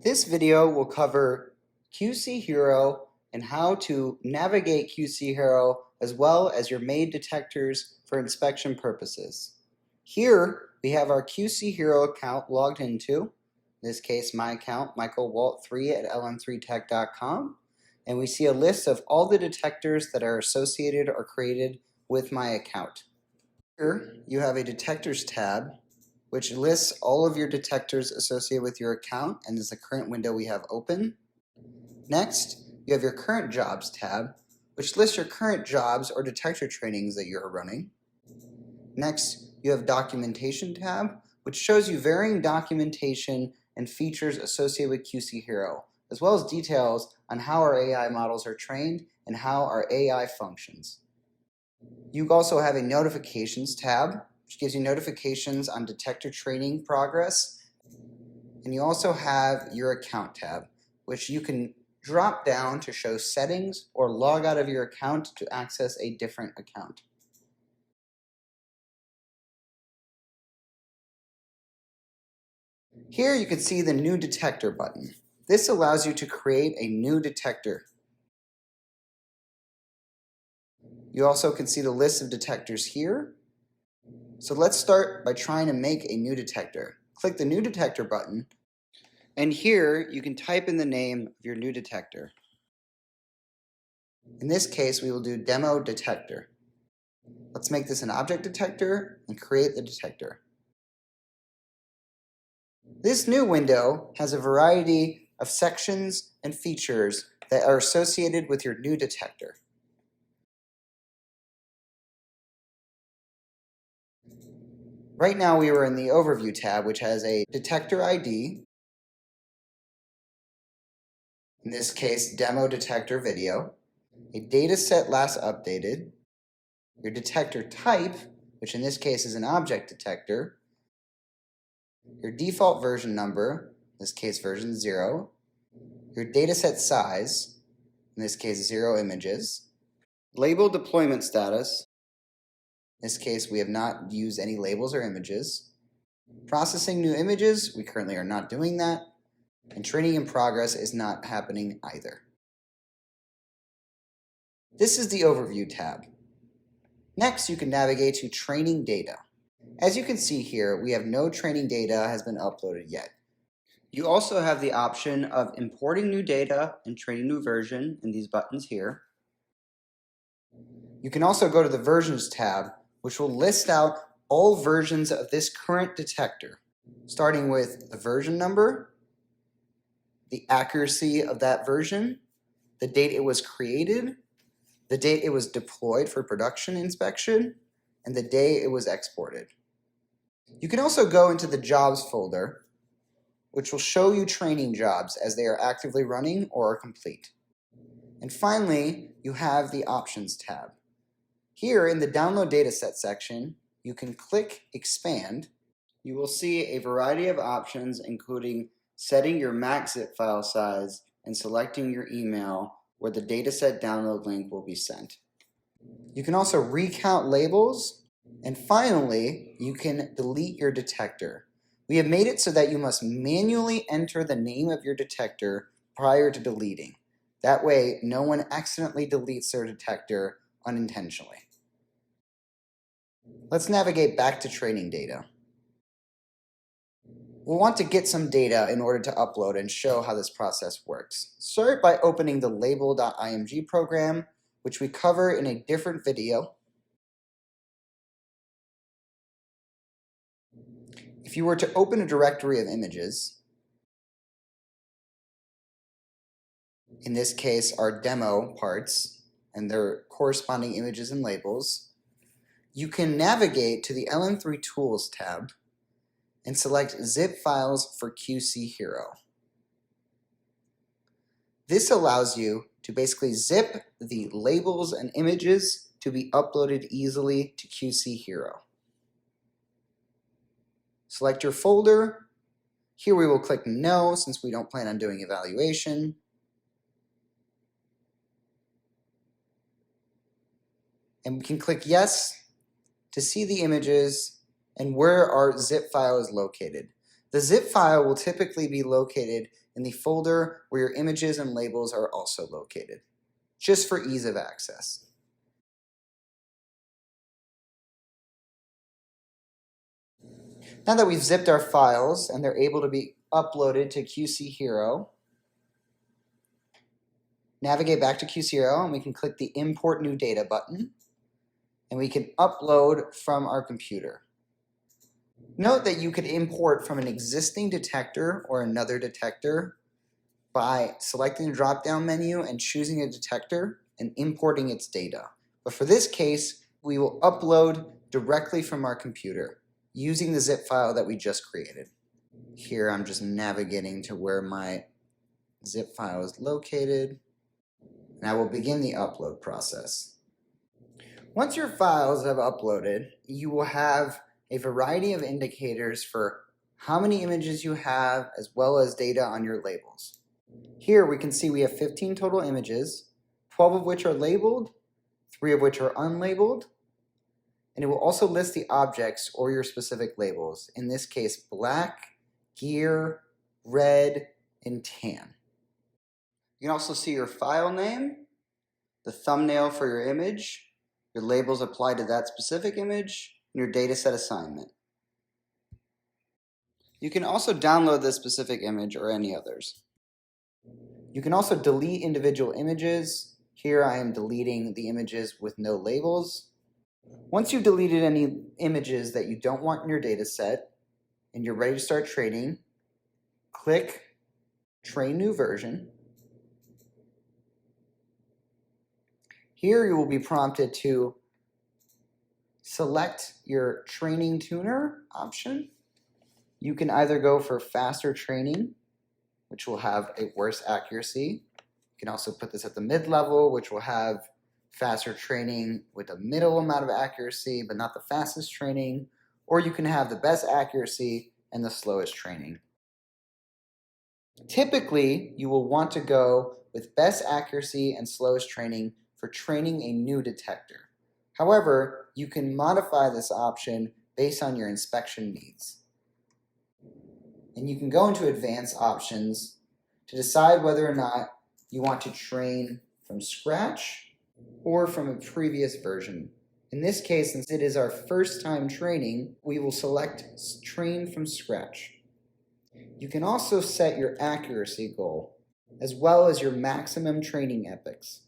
This video will cover QC Hero and how to navigate QC Hero as well as your made detectors for inspection purposes. Here we have our QC Hero account logged into, in this case my account, michaelwalt3 at lm3tech.com, and we see a list of all the detectors that are associated or created with my account. Here you have a detectors tab which lists all of your detectors associated with your account and is the current window we have open. Next, you have your current jobs tab, which lists your current jobs or detector trainings that you're running. Next, you have documentation tab, which shows you varying documentation and features associated with QC Hero, as well as details on how our AI models are trained and how our AI functions. You also have a notifications tab, which gives you notifications on detector training progress. And you also have your account tab, which you can drop down to show settings or log out of your account to access a different account. Here you can see the new detector button. This allows you to create a new detector. You also can see the list of detectors here. So let's start by trying to make a new detector. Click the new detector button, and here you can type in the name of your new detector. In this case, we will do demo detector. Let's make this an object detector and create the detector. This new window has a variety of sections and features that are associated with your new detector. Right now we are in the Overview tab, which has a detector ID, in this case demo detector video, a data set last updated, your detector type, which in this case is an object detector, your default version number, in this case version 0, your dataset size, in this case 0 images, label deployment status, in this case we have not used any labels or images, processing new images, we currently are not doing that, and training in progress is not happening either. This is the Overview tab. Next, you can navigate to Training Data. As you can see here, we have no training data has been uploaded yet. You also have the option of importing new data and training new version in these buttons here. You can also go to the Versions tab, which will list out all versions of this current detector, starting with the version number, the accuracy of that version, the date it was created, the date it was deployed for production inspection, and the day it was exported. You can also go into the Jobs folder, which will show you training jobs as they are actively running or are complete. And finally, you have the Options tab. Here in the Download Dataset section, you can click Expand. You will see a variety of options, including setting your max zip file size and selecting your email where the dataset download link will be sent. You can also recount labels, and finally, you can delete your detector. We have made it so that you must manually enter the name of your detector prior to deleting. That way, no one accidentally deletes their detector unintentionally. Let's navigate back to training data. We'll want to get some data in order to upload and show how this process works. Start by opening the label.img program, which we cover in a different video. If you were to open a directory of images, in this case our demo parts and their corresponding images and labels, you can navigate to the LM3 Tools tab and select Zip Files for QC Hero. This allows you to basically zip the labels and images to be uploaded easily to QC Hero. Select your folder. Here we will click No since we don't plan on doing evaluation. And we can click Yes to see the images and where our zip file is located. The zip file will typically be located in the folder where your images and labels are also located, just for ease of access. Now that we've zipped our files and they're able to be uploaded to QC Hero, navigate back to QC Hero and we can click the Import New Data button and we can upload from our computer. Note that you could import from an existing detector or another detector by selecting the drop-down menu and choosing a detector and importing its data. But for this case, we will upload directly from our computer using the zip file that we just created. Here I'm just navigating to where my zip file is located, and I will begin the upload process. Once your files have uploaded, you will have a variety of indicators for how many images you have as well as data on your labels. Here we can see we have 15 total images, 12 of which are labeled, 3 of which are unlabeled, and it will also list the objects or your specific labels, in this case black, gear, red, and tan. You can also see your file name, the thumbnail for your image, your labels applied to that specific image, and your dataset assignment. You can also download this specific image or any others. You can also delete individual images. Here I am deleting the images with no labels. Once you've deleted any images that you don't want in your data set and you're ready to start training, click Train New Version. Here you will be prompted to select your training tuner option. You can either go for faster training, which will have a worse accuracy. You can also put this at the mid-level, which will have faster training with a middle amount of accuracy, but not the fastest training. Or you can have the best accuracy and the slowest training. Typically, you will want to go with best accuracy and slowest training for training a new detector. However, you can modify this option based on your inspection needs. And you can go into advanced options to decide whether or not you want to train from scratch or from a previous version. In this case, since it is our first time training, we will select Train from Scratch. You can also set your accuracy goal, as well as your maximum training epochs.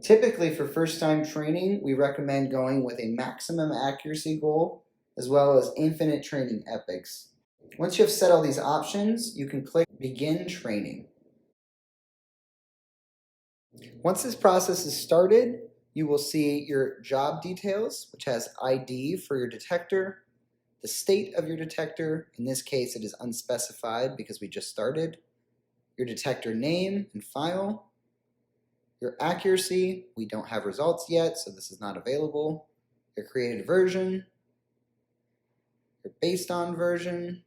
Typically for first time training, we recommend going with a maximum accuracy goal, as well as infinite training epochs. Once you have set all these options, you can click Begin Training. Once this process is started, you will see your job details, which has ID for your detector, the state of your detector, in this case it is unspecified because we just started, your detector name and file, your accuracy, we don't have results yet, so this is not available, your created version, your based on version,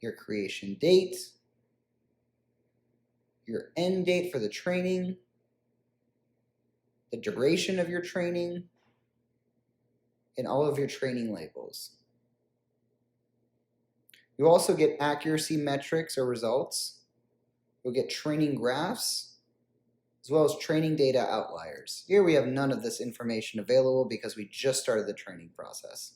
your creation date, your end date for the training, the duration of your training, and all of your training labels. You'll also get accuracy metrics or results. You'll get training graphs, as well as training data outliers. Here we have none of this information available because we just started the training process.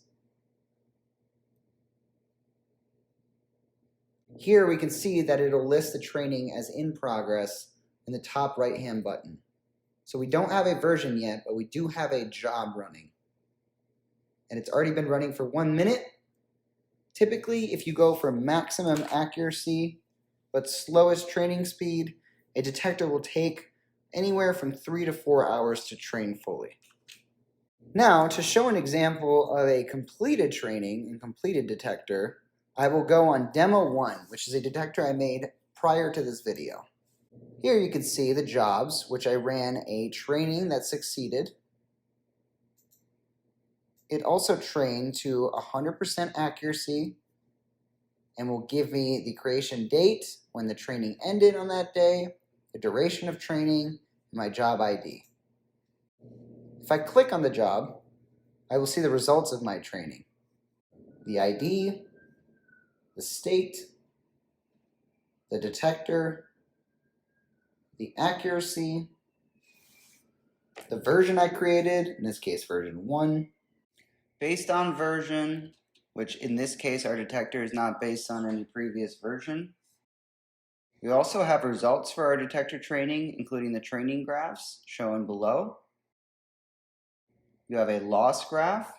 Here we can see that it'll list the training as in progress in the top right-hand button. So we don't have a version yet, but we do have a job running. And it's already been running for 1 minute. Typically, if you go for maximum accuracy, but slowest training speed, a detector will take anywhere from 3 to 4 hours to train fully. Now, to show an example of a completed training and completed detector, I will go on Demo 1, which is a detector I made prior to this video. Here you can see the jobs, which I ran a training that succeeded. It also trained to 100% accuracy and will give me the creation date, when the training ended on that day, the duration of training, and my job ID. If I click on the job, I will see the results of my training. The ID, the state, the detector, the accuracy, the version I created, in this case version 1. Based on version, which in this case our detector is not based on any previous version. We also have results for our detector training, including the training graphs shown below. You have a loss graph,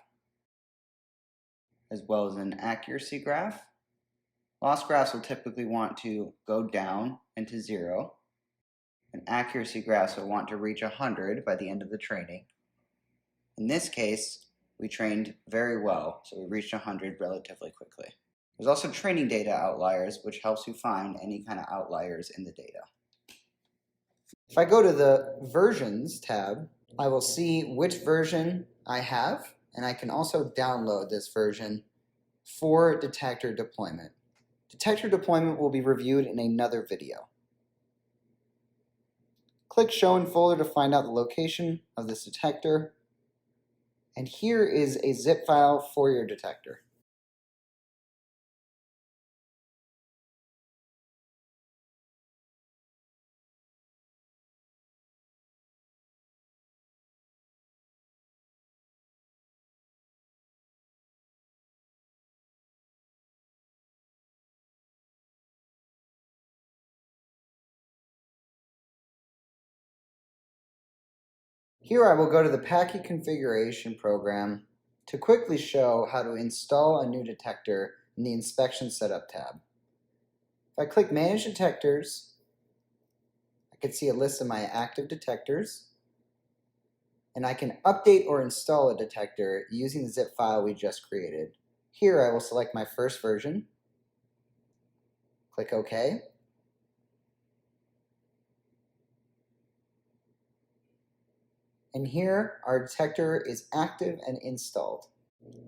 as well as an accuracy graph. Loss graphs will typically want to go down and to 0. And accuracy graphs will want to reach 100 by the end of the training. In this case, we trained very well, so we reached 100 relatively quickly. There's also training data outliers, which helps you find any kind of outliers in the data. If I go to the Versions tab, I will see which version I have, and I can also download this version for detector deployment. Detector deployment will be reviewed in another video. Click Show in Folder to find out the location of this detector. And here is a zip file for your detector. Here I will go to the PAQi configuration program to quickly show how to install a new detector in the Inspection Setup tab. If I click Manage Detectors, I can see a list of my active detectors, and I can update or install a detector using the zip file we just created. Here I will select my first version, click OK, and here our detector is active and installed.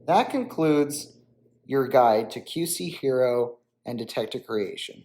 That concludes your guide to QC Hero and detector creation.